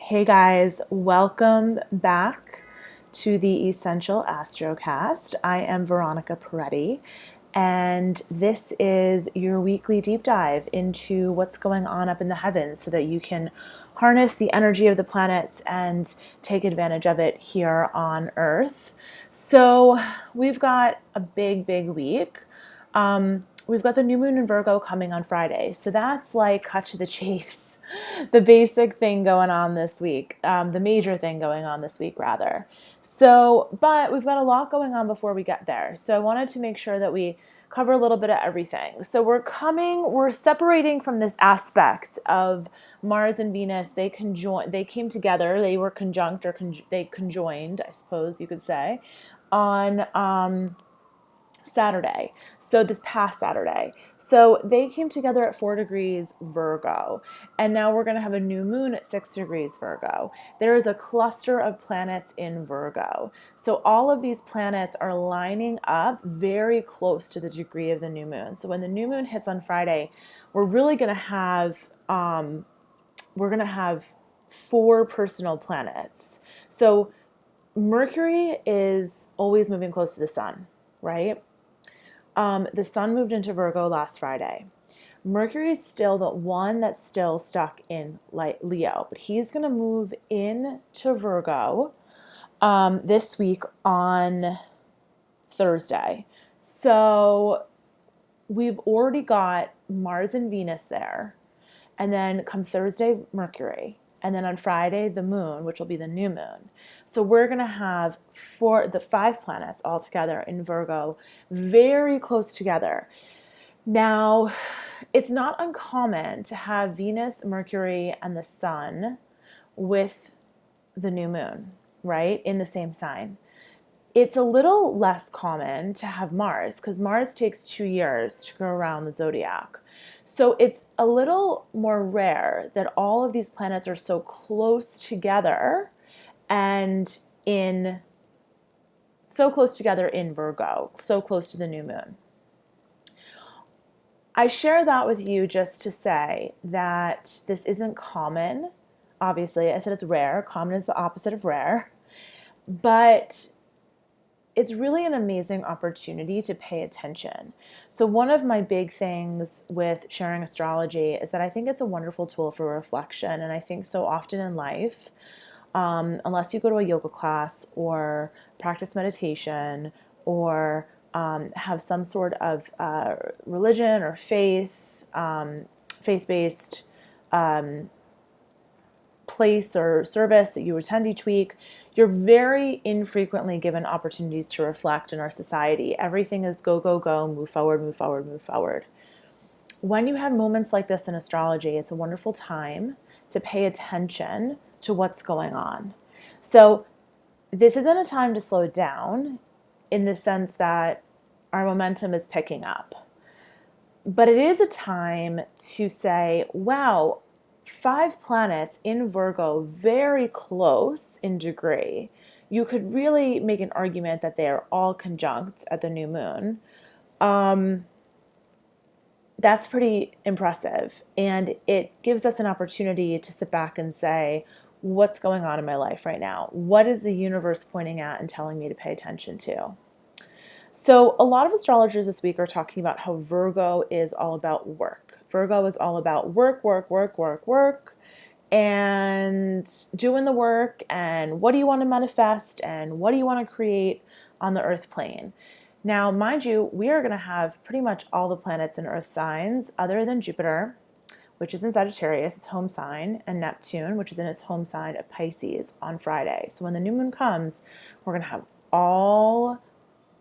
Hey guys, welcome back to the Essential Astrocast. I am Veronica Peretti, and this is your weekly deep dive into what's going on up in the heavens so that you can harness the energy of the planets and take advantage of it here on Earth. So, we've got a big week. We've got the new moon in Virgo coming on Friday, so that's like cut to the chase. The basic thing going on this week, the major thing going on this week, rather. So, but we've got a lot going on before we get there. So I wanted to make sure that we cover a little bit of everything. So we're separating from this aspect of Mars and Venus. They came together, they were conjunct or they conjoined, I suppose you could say, on Saturday. So this past Saturday. So they came together at 4 degrees Virgo. And now we're going to have a new moon at 6 degrees Virgo. There is a cluster of planets in Virgo. So all of these planets are lining up very close to the degree of the new moon. So when the new moon hits on Friday, we're really going to have four personal planets. So Mercury is always moving close to the sun, right? The sun moved into Virgo last Friday. Mercury is still the one that's still stuck in Leo, but he's going to move into Virgo this week on Thursday. So we've already got Mars and Venus there. And then come Thursday, Mercury. And then on Friday, the moon, which will be the new moon. So we're going to have the 5 planets all together in Virgo, very close together. Now, it's not uncommon to have Venus, Mercury, and the sun with the new moon, right, in the same sign. It's a little less common to have Mars because Mars takes 2 years to go around the zodiac. So it's a little more rare that all of these planets are so close together and so close together in Virgo, so close to the new moon. I share that with you just to say that this isn't common. Obviously, I said it's rare. Common is the opposite of rare. But it's really an amazing opportunity to pay attention. So one of my big things with sharing astrology is that I think it's a wonderful tool for reflection. And I think so often in life, unless you go to a yoga class or practice meditation or have some sort of religion or faith-based place or service that you attend each week, you're very infrequently given opportunities to reflect in our society. Everything is go, go, go, move forward, move forward, move forward. When you have moments like this in astrology, it's a wonderful time to pay attention to what's going on. So this isn't a time to slow down in the sense that our momentum is picking up. But it is a time to say, wow, 5 planets in Virgo, very close in degree. You could really make an argument that they are all conjunct at the new moon. That's pretty impressive. And it gives us an opportunity to sit back and say, what's going on in my life right now? What is the universe pointing at and telling me to pay attention to? So a lot of astrologers this week are talking about how Virgo is all about work. Virgo is all about work, and doing the work, and what do you want to manifest, and what do you want to create on the earth plane. Now, mind you, we are going to have pretty much all the planets in earth signs other than Jupiter, which is in Sagittarius, its home sign, and Neptune, which is in its home sign of Pisces on Friday. So when the new moon comes, we're going to have all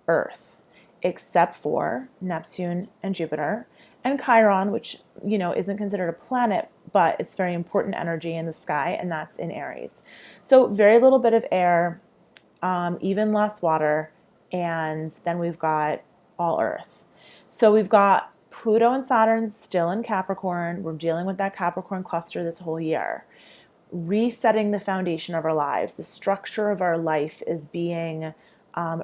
Earth, except for Neptune and Jupiter and Chiron, which, isn't considered a planet, but it's very important energy in the sky, and that's in Aries. So very little bit of air, even less water, and then we've got all Earth. So we've got Pluto and Saturn still in Capricorn. We're dealing with that Capricorn cluster this whole year. Resetting the foundation of our lives. The structure of our life is being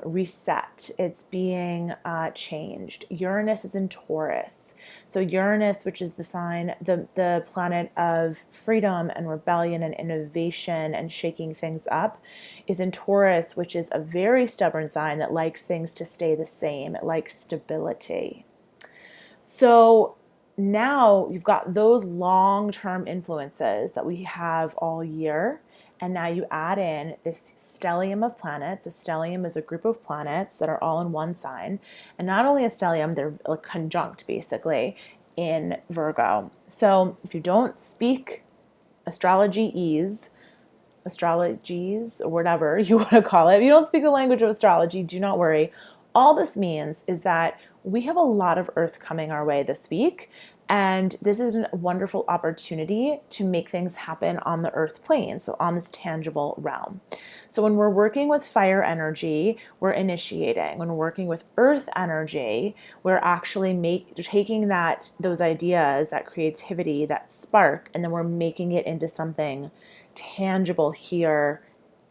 reset. It's being changed. Uranus is in Taurus. So Uranus, which is the sign, the planet of freedom and rebellion and innovation and shaking things up, is in Taurus, which is a very stubborn sign that likes things to stay the same. It likes stability. So now you've got those long-term influences that we have all year. And now you add in this stellium of planets. A stellium is a group of planets that are all in one sign. And not only a stellium, they're like conjunct basically in Virgo. So if you don't speak astrologies, or whatever you want to call it, if you don't speak the language of astrology, do not worry. All this means is that we have a lot of Earth coming our way this week, and this is a wonderful opportunity to make things happen on the Earth plane, so on this tangible realm. So when we're working with fire energy, we're initiating. When we're working with Earth energy, we're actually taking those ideas, that creativity, that spark, and then we're making it into something tangible here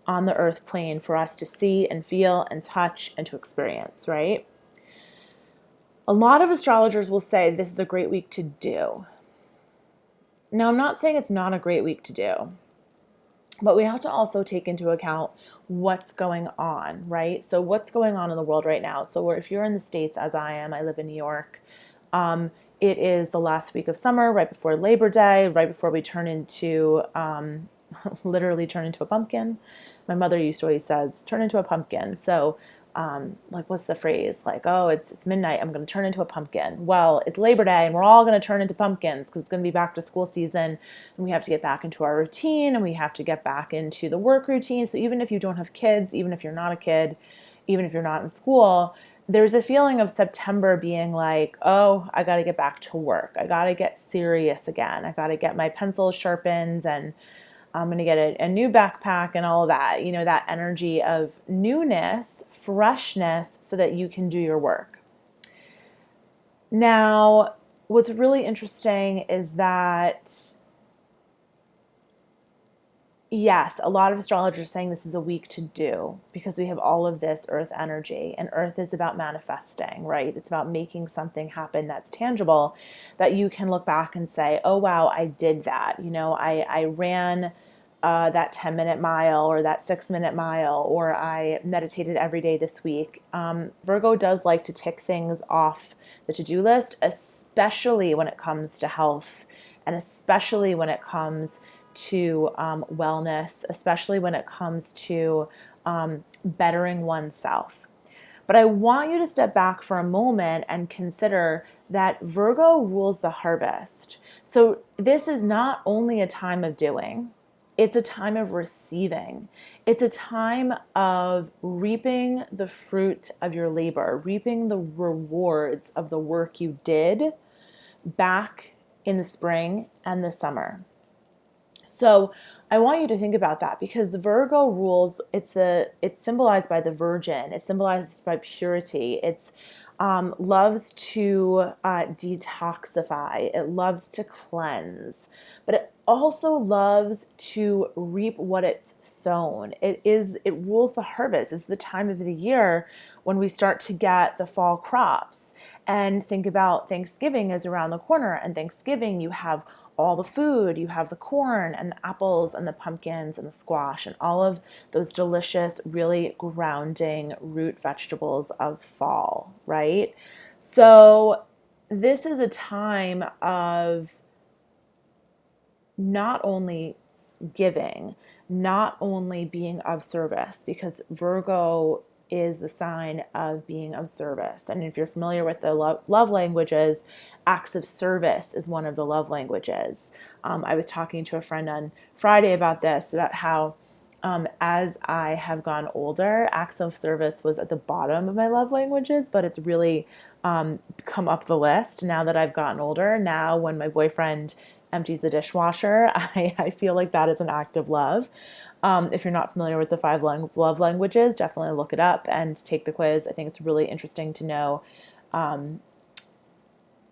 on the Earth plane for us to see and feel and touch and to experience, right? A lot of astrologers will say this is a great week to do. Now, I'm not saying it's not a great week to do, but we have to also take into account what's going on, right? So what's going on in the world right now? So if you're in the States, as I am, I live in New York, it is the last week of summer, right before Labor Day, right before we turn into, literally turn into a pumpkin. My mother used to always says, turn into a pumpkin. So like, what's the phrase? Like, oh, it's midnight, I'm going to turn into a pumpkin. Well, it's Labor Day and we're all going to turn into pumpkins because it's going to be back to school season and we have to get back into our routine and we have to get back into the work routine. So even if you don't have kids, even if you're not a kid, even if you're not in school, there's a feeling of September being like, oh, I got to get back to work. I got to get serious again. I got to get my pencils sharpened and I'm going to get a new backpack and all of that, that energy of newness, freshness, so that you can do your work. Now, what's really interesting is that, yes, a lot of astrologers are saying this is a week to do because we have all of this Earth energy, and Earth is about manifesting, right? It's about making something happen that's tangible that you can look back and say, oh, wow, I did that. I ran that 10-minute mile or that 6-minute mile, or I meditated every day this week. Virgo does like to tick things off the to-do list, especially when it comes to health and especially when it comes to wellness, especially when it comes to bettering oneself. But I want you to step back for a moment and consider that Virgo rules the harvest. So this is not only a time of doing, it's a time of receiving. It's a time of reaping the fruit of your labor, reaping the rewards of the work you did back in the spring and the summer. So I want you to think about that because the Virgo rules, it's symbolized by the Virgin. It's symbolized by purity. It's loves to detoxify. It loves to cleanse, but it also loves to reap what it's sown. It rules the harvest. It's the time of the year when we start to get the fall crops. And think about Thanksgiving is around the corner, and Thanksgiving you have all the food, you have the corn and the apples and the pumpkins and the squash and all of those delicious, really grounding root vegetables of fall, right? So this is a time of not only giving, not only being of service, because Virgo is the sign of being of service. And if you're familiar with the love languages, acts of service is one of the love languages. I was talking to a friend on Friday about this, about how as I have gone older, acts of service was at the bottom of my love languages, but it's really come up the list now that I've gotten older. Now when my boyfriend empties the dishwasher, I feel like that is an act of love. If you're not familiar with the 5 love languages, definitely look it up and take the quiz. I think it's really interesting to know. To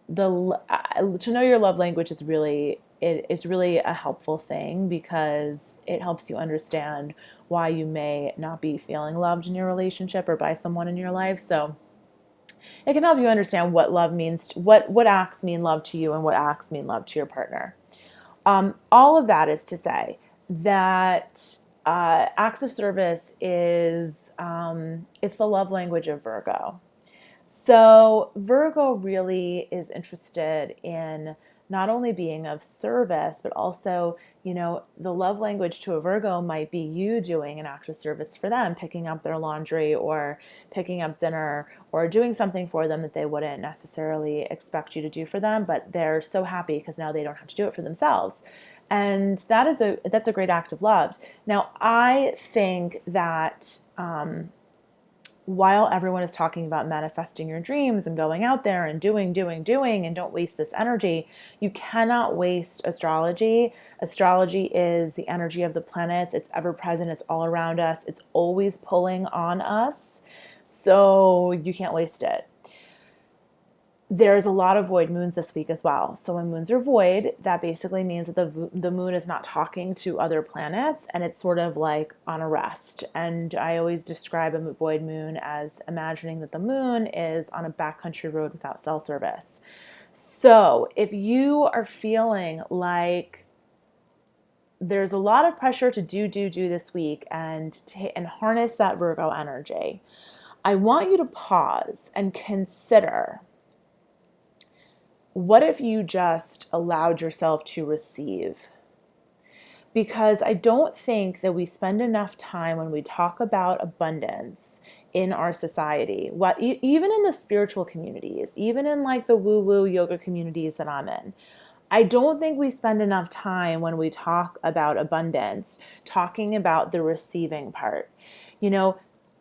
know your love language is really it is really a helpful thing because it helps you understand why you may not be feeling loved in your relationship or by someone in your life. So it can help you understand what love means, what acts mean love to you and what acts mean love to your partner. All of that is to say that acts of service is it's the love language of Virgo. So Virgo really is interested in not only being of service, but also, the love language to a Virgo might be you doing an act of service for them, picking up their laundry or picking up dinner or doing something for them that they wouldn't necessarily expect you to do for them, but they're so happy because now they don't have to do it for themselves. And that's a great act of love. Now, I think that while everyone is talking about manifesting your dreams and going out there and doing, and don't waste this energy, you cannot waste astrology. Astrology is the energy of the planets. It's ever present. It's all around us. It's always pulling on us. So you can't waste it. There's a lot of void moons this week as well. So when moons are void, that basically means that the moon is not talking to other planets and it's sort of like on a rest. And I always describe a void moon as imagining that the moon is on a backcountry road without cell service. So if you are feeling like there's a lot of pressure to do this week and harness that Virgo energy, I want you to pause and consider, what if you just allowed yourself to receive? Because I don't think that we spend enough time when we talk about abundance in our society, even in the spiritual communities, even in like the woo-woo yoga communities that I'm in. I don't think we spend enough time when we talk about abundance, talking about the receiving part.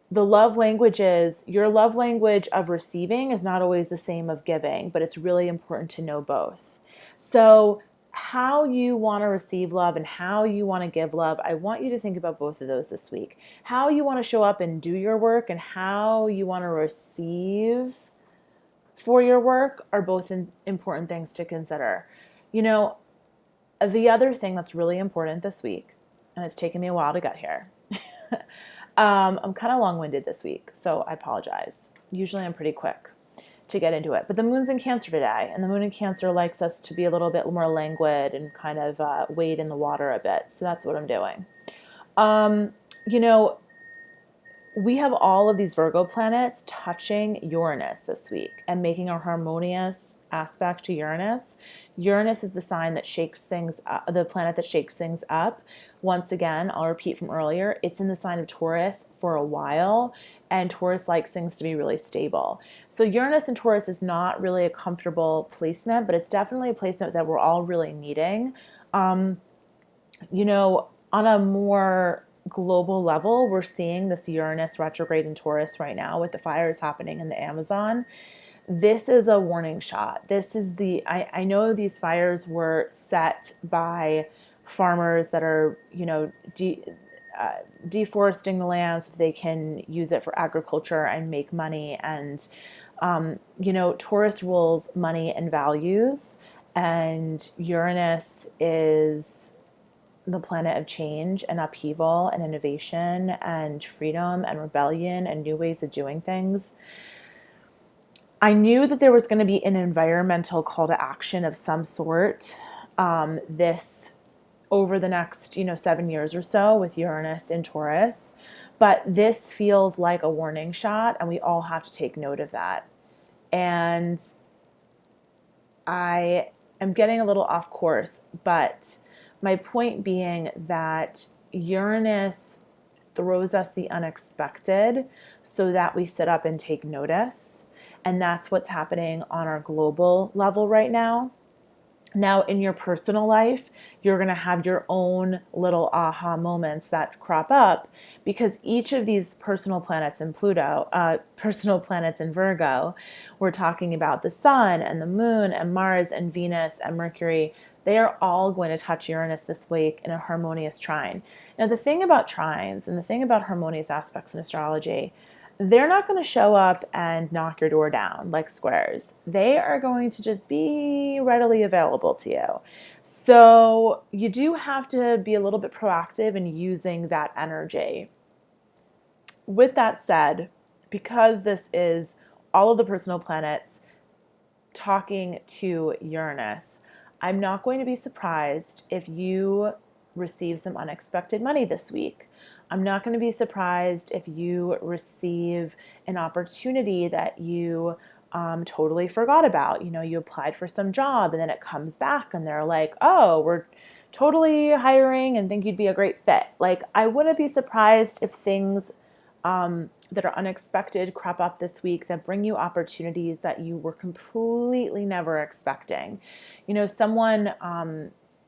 The love languages, your love language of receiving is not always the same of giving, but it's really important to know both. So how you want to receive love and how you want to give love, I want you to think about both of those this week. How you want to show up and do your work and how you want to receive for your work are both important things to consider. The other thing that's really important this week, and it's taken me a while to get here, I'm kind of long-winded this week, so I apologize. Usually I'm pretty quick to get into it. But the moon's in Cancer today, and the moon in Cancer likes us to be a little bit more languid and kind of wade in the water a bit. So that's what I'm doing. We have all of these Virgo planets touching Uranus this week and making a harmonious aspect to Uranus. Uranus is the sign that shakes things up, the planet that shakes things up. Once again, I'll repeat from earlier, it's in the sign of Taurus for a while, and Taurus likes things to be really stable. So Uranus and Taurus is not really a comfortable placement, but it's definitely a placement that we're all really needing. On a more global level, we're seeing this Uranus retrograde in Taurus right now with the fires happening in the Amazon. This is a warning shot. This is I know these fires were set by farmers that are, deforesting the land so that they can use it for agriculture and make money. And, Taurus rules money and values, and Uranus is the planet of change and upheaval and innovation and freedom and rebellion and new ways of doing things. I knew that there was going to be an environmental call to action of some sort this over the next 7 years or so with Uranus in Taurus, but this feels like a warning shot, and we all have to take note of that. And I am getting a little off course, but my point being that Uranus throws us the unexpected so that we sit up and take notice. And that's what's happening on our global level right now. Now, in your personal life, you're going to have your own little aha moments that crop up, because each of these personal planets in personal planets in Virgo, we're talking about the sun and the moon and Mars and Venus and Mercury. They are all going to touch Uranus this week in a harmonious trine. Now, the thing about trines and the thing about harmonious aspects in astrology, they're not going to show up and knock your door down like squares. They are going to just be readily available to you. So you do have to be a little bit proactive in using that energy. With that said, because this is all of the personal planets talking to Uranus, I'm not going to be surprised if you receive some unexpected money this week. I'm not going to be surprised if you receive an opportunity that you totally forgot about. You know, you applied for some job and then it comes back and they're like, oh, we're totally hiring and think you'd be a great fit. Like, I wouldn't be surprised if things that are unexpected crop up this week that bring you opportunities that you were completely never expecting. You know,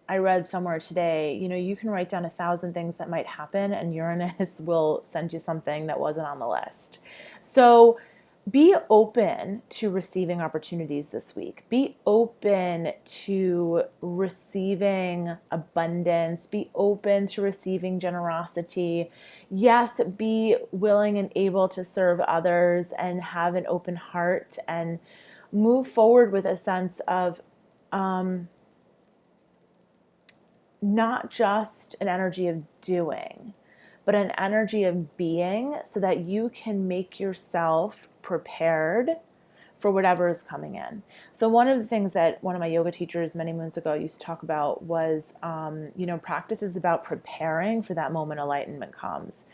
I read somewhere today, you know, you can write down 1,000 things that might happen and Uranus will send you something that wasn't on the list. So be open to receiving opportunities this week. Be open to receiving abundance. Be open to receiving generosity. Yes, be willing and able to serve others and have an open heart and move forward with a sense of not just an energy of doing, but an energy of being, so that you can make yourself prepared for whatever is coming in. So one of the things that one of my yoga teachers many moons ago used to talk about was, practice is about preparing for that moment enlightenment comes.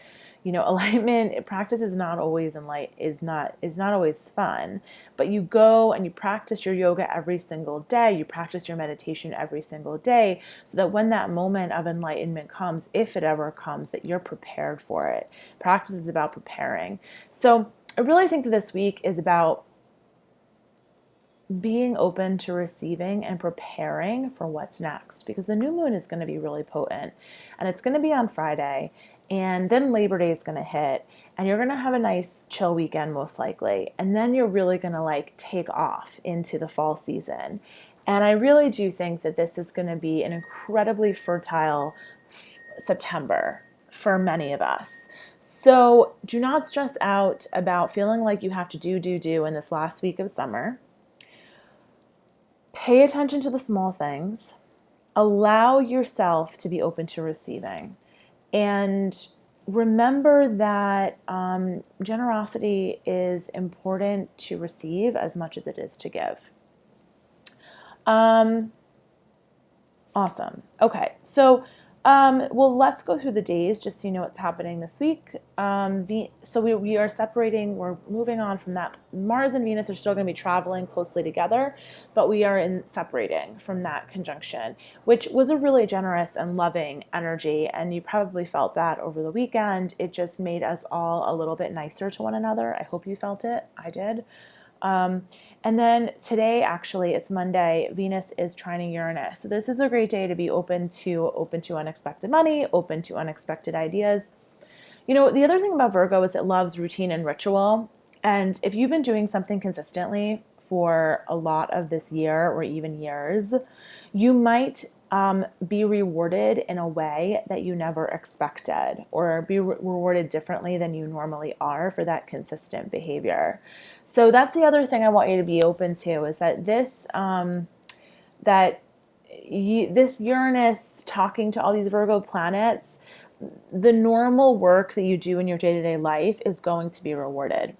You know, alignment practice is not always is not always fun, but you go and you practice your yoga every single day. You practice your meditation every single day, so that when that moment of enlightenment comes, if it ever comes, that you're prepared for it. Practice is about preparing. So I really think that this week is about being open to receiving and preparing for what's next, because the new moon is going to be really potent and it's going to be on Friday, and then Labor Day is going to hit and you're going to have a nice chill weekend most likely, and then you're really going to like take off into the fall season. And I really do think that this is going to be an incredibly fertile September for many of us. So do not stress out about feeling like you have to do in this last week of summer. Pay attention to the small things. Allow yourself to be open to receiving. And remember that generosity is important to receive as much as it is to give. Awesome. Okay, so let's go through the days just so you know what's happening this week. So we are separating. We're moving on from that. Mars and Venus are still going to be traveling closely together, but we are separating from that conjunction, which was a really generous and loving energy, and you probably felt that over the weekend. It just made us all a little bit nicer to one another. I hope you felt it. I did. And then today, actually, it's Monday, Venus is trining Uranus. So this is a great day to be open to unexpected money, open to unexpected ideas. You know, the other thing about Virgo is it loves routine and ritual. And if you've been doing something consistently for a lot of this year or even years, you might be rewarded in a way that you never expected, or be rewarded differently than you normally are for that consistent behavior. So that's the other thing I want you to be open to, is that this Uranus talking to all these Virgo planets, the normal work that you do in your day-to-day life is going to be rewarded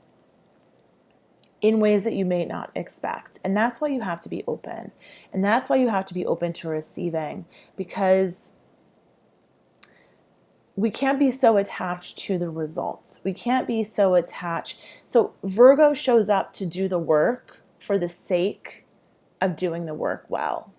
in ways that you may not expect. And that's why you have to be open. And that's why you have to be open to receiving, because we can't be so attached to the results. We can't be so attached. So Virgo shows up to do the work for the sake of doing the work well.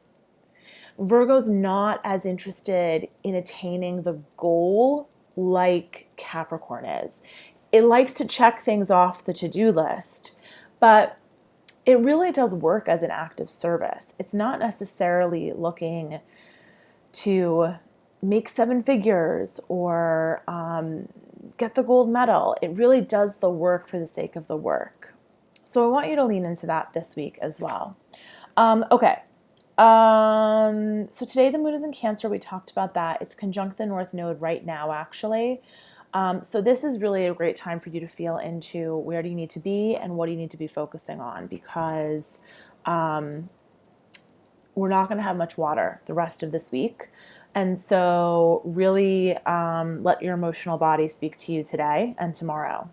Virgo's not as interested in attaining the goal like Capricorn is. It likes to check things off the to-do list, but it really does work as an act of service. It's not necessarily looking to make 7 figures or get the gold medal. It really does the work for the sake of the work. So I want you to lean into that this week as well. Okay. So today the moon is in Cancer. We talked about that. It's conjunct the North Node right now, actually. So this is really a great time for you to feel into where do you need to be and what do you need to be focusing on, because we're not going to have much water the rest of this week. And so really let your emotional body speak to you today and tomorrow.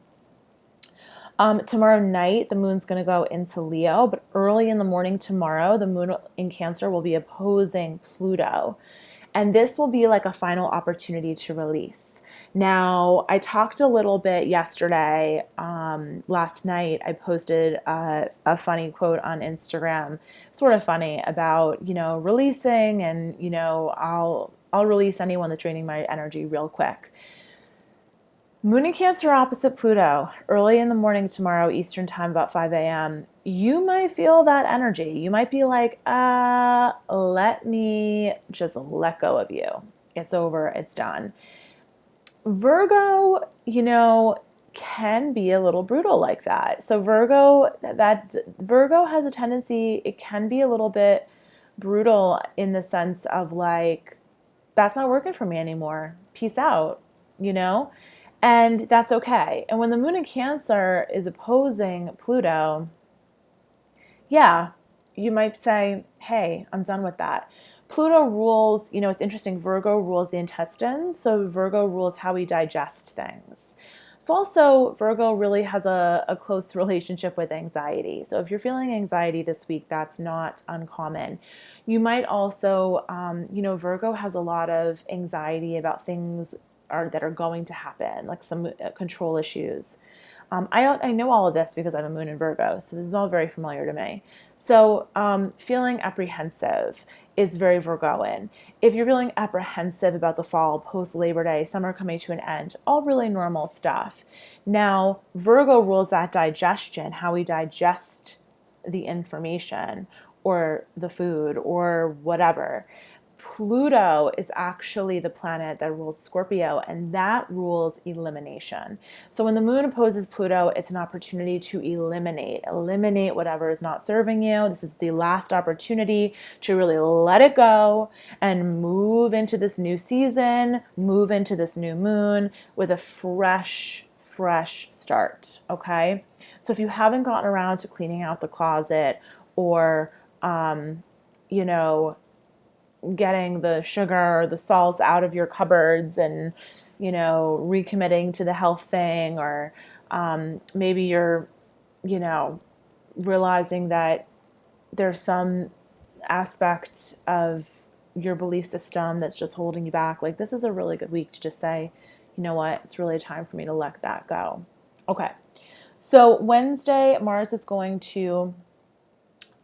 Tomorrow night, the moon's going to go into Leo, but early in the morning tomorrow, the moon in Cancer will be opposing Pluto. And this will be like a final opportunity to release. Now, I talked a little bit yesterday. Last night, I posted a funny quote on Instagram, sort of funny, about, releasing, and, I'll release anyone that's draining my energy real quick. Moon in Cancer opposite Pluto, early in the morning tomorrow, Eastern time, about 5 a.m. You might feel that energy. You might be like, let me just let go of you. It's over. It's done. Virgo, can be a little brutal like that. So Virgo has a tendency, it can be a little bit brutal in the sense of like, that's not working for me anymore. Peace out, And that's okay. And when the moon in Cancer is opposing Pluto, yeah, you might say, hey, I'm done with that. Pluto rules, it's interesting, Virgo rules the intestines. So Virgo rules how we digest things. It's also, Virgo really has a close relationship with anxiety. So if you're feeling anxiety this week, that's not uncommon. You might also, Virgo has a lot of anxiety about things that are going to happen, like some control issues. I know all of this because I'm a moon in Virgo, so this is all very familiar to me. So feeling apprehensive is very Virgoan. If you're feeling apprehensive about the fall, post-Labor Day, summer coming to an end, all really normal stuff. Now, Virgo rules that digestion, how we digest the information or the food or whatever. Pluto is actually the planet that rules Scorpio, and that rules elimination. So when the moon opposes Pluto, it's an opportunity to eliminate whatever is not serving you. This is the last opportunity to really let it go and move into this new season, move into this new moon with a fresh start, okay? So if you haven't gotten around to cleaning out the closet or, getting the sugar or the salt out of your cupboards and, recommitting to the health thing, or maybe you're, realizing that there's some aspect of your belief system that's just holding you back. Like, this is a really good week to just say, you know what, it's really time for me to let that go. Okay. So Wednesday, Mars is going to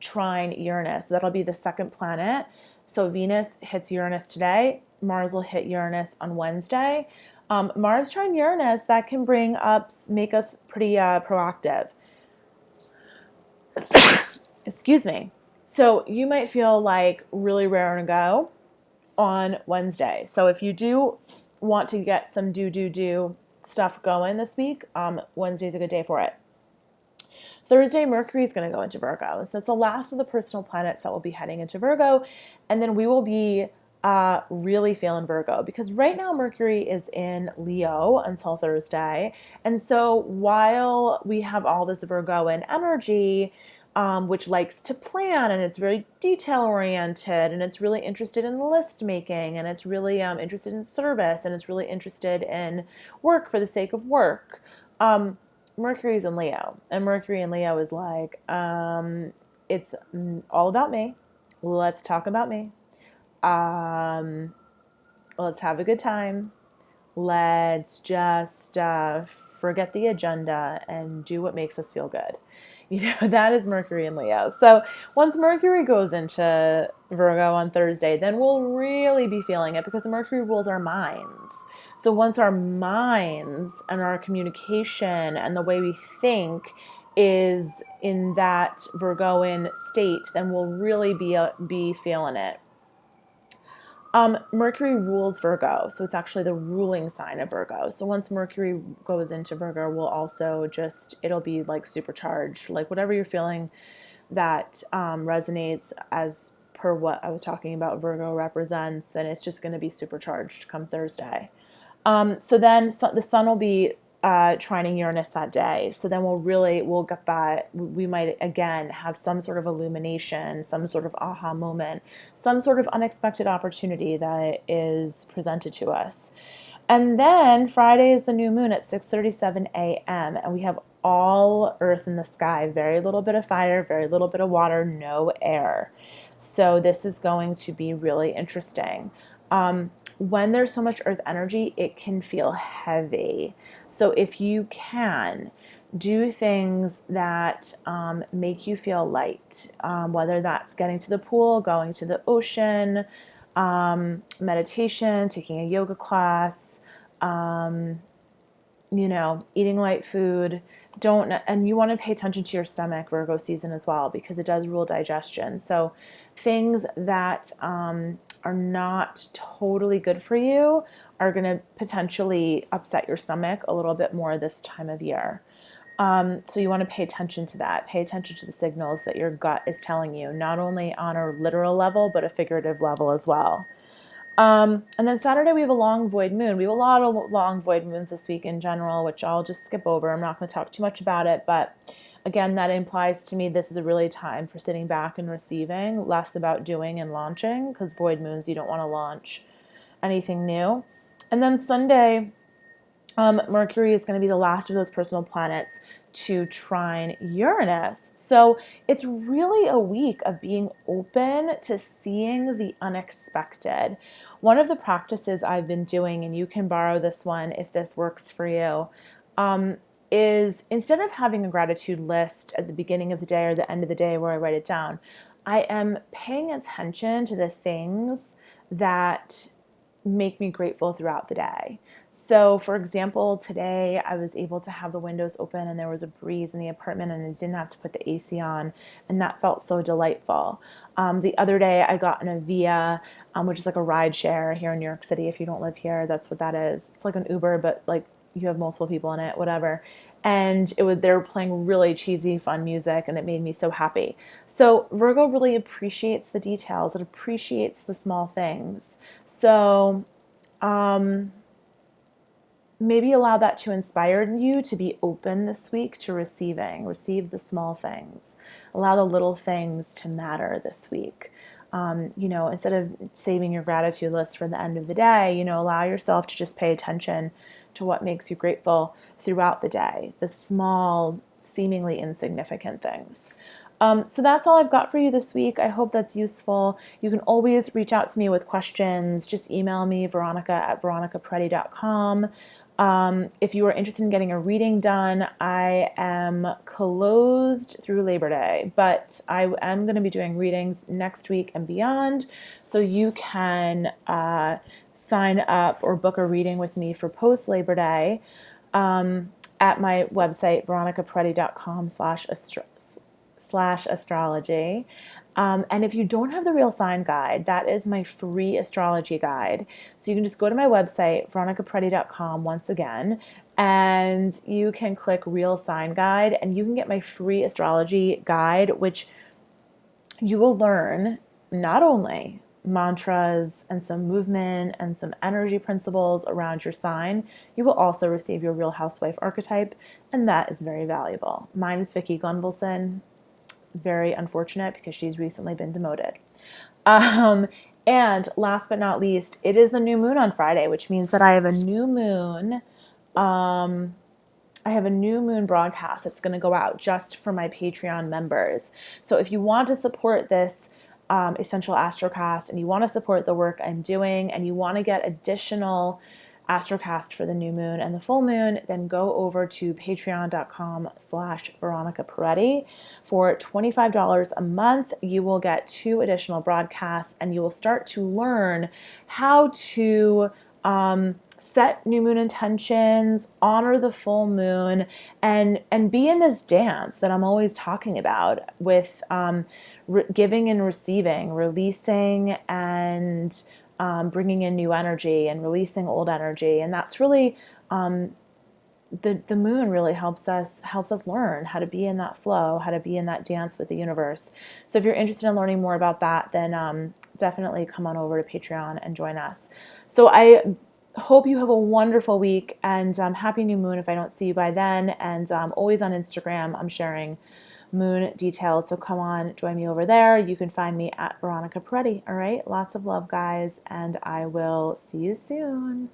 trine Uranus. That'll be the second planet. So Venus hits Uranus today. Mars will hit Uranus on Wednesday. Mars trine Uranus, that can make us pretty proactive. Excuse me. So you might feel like really raring to go on Wednesday. So if you do want to get some do stuff going this week, Wednesday's a good day for it. Thursday, Mercury is going to go into Virgo. So that's the last of the personal planets that will be heading into Virgo. And then we will be really feeling Virgo, because right now Mercury is in Leo until Thursday. And so while we have all this Virgoan energy, which likes to plan, and it's very detail oriented, and it's really interested in list making, and it's really interested in service, and it's really interested in work for the sake of work. Mercury's in Leo, and Mercury in Leo is like, it's all about me. Let's talk about me. Let's have a good time. Let's just forget the agenda and do what makes us feel good. That is Mercury in Leo. So once Mercury goes into Virgo on Thursday, then we'll really be feeling it, because Mercury rules our minds. So once our minds and our communication and the way we think is in that Virgoan state, then we'll really be feeling it. Mercury rules Virgo, so it's actually the ruling sign of Virgo. So once Mercury goes into Virgo, we'll also it'll be like supercharged, like whatever you're feeling that resonates as per what I was talking about Virgo represents, then it's just going to be supercharged come Thursday. So then the sun will be trining Uranus that day. So then we'll get that. We might again have some sort of illumination, some sort of aha moment, some sort of unexpected opportunity that is presented to us. And then Friday is the new moon at 6:37 a.m. and we have all earth in the sky, very little bit of fire, very little bit of water, no air. So this is going to be really interesting. When there's so much earth energy, it can feel heavy. So if you can, do things that make you feel light, whether that's getting to the pool, going to the ocean, meditation, taking a yoga class, eating light food. And you want to pay attention to your stomach, Virgo season as well, because it does rule digestion. So things that are not totally good for you are going to potentially upset your stomach a little bit more this time of year. So you want to pay attention to that. Pay attention to the signals that your gut is telling you, not only on a literal level, but a figurative level as well. And then Saturday we have a long void moon. We have a lot of long void moons this week in general, which I'll just skip over. I'm not going to talk too much about it, but again, that implies to me this is a really time for sitting back and receiving, less about doing and launching, because void moons, you don't want to launch anything new. And then Sunday, Mercury is going to be the last of those personal planets to trine Uranus. So it's really a week of being open to seeing the unexpected. One of the practices I've been doing, and you can borrow this one if this works for you, is instead of having a gratitude list at the beginning of the day or the end of the day where I write it down, I am paying attention to the things that make me grateful throughout the day. So for example, today I was able to have the windows open and there was a breeze in the apartment and I didn't have to put the AC on, and that felt so delightful. The other day I got in a Via, which is like a ride share here in New York City. If you don't live here, that's what that is. It's like an Uber, but like you have multiple people in it, whatever. And they were playing really cheesy, fun music, and it made me so happy. So Virgo really appreciates the details. It appreciates the small things. So maybe allow that to inspire you to be open this week to receive the small things. Allow the little things to matter this week. Instead of saving your gratitude list for the end of the day, allow yourself to just pay attention to what makes you grateful throughout the day, the small, seemingly insignificant things. So that's all I've got for you this week. I hope that's useful. You can always reach out to me with questions. Just email me, veronica@veronicaparetti.com. If you are interested in getting a reading done, I am closed through Labor Day, but I am going to be doing readings next week and beyond. So you can sign up or book a reading with me for post Labor Day at my website, veronicaparetti.com/astrology. And if you don't have the Real Sign Guide, that is my free astrology guide. So you can just go to my website, veronicaparetti.com, once again, and you can click Real Sign Guide, and you can get my free astrology guide, which you will learn not only mantras and some movement and some energy principles around your sign, you will also receive your Real Housewife archetype, and that is very valuable. Mine is Vicki Gunvalson. Very unfortunate because she's recently been demoted. And last but not least, it is the new moon on Friday, which means that I have a new moon. I have a new moon broadcast that's going to go out just for my Patreon members. So if you want to support this Essential Astrocast and you want to support the work I'm doing and you want to get additional Astrocast for the new moon and the full moon, then go over to patreon.com/Veronica Paretti. For $25 a month, you will get 2 additional broadcasts and you will start to learn how to set new moon intentions, honor the full moon, and be in this dance that I'm always talking about with giving and receiving, releasing and bringing in new energy and releasing old energy. And that's really the moon really helps us learn how to be in that flow, how to be in that dance with the universe. So if you're interested in learning more about that, then definitely come on over to Patreon and join us. So I hope you have a wonderful week, and happy new moon if I don't see you by then. And always on Instagram, I'm sharing moon details. So come on, join me over there. You can find me at Veronica Peretti. All right. Lots of love, guys. And I will see you soon.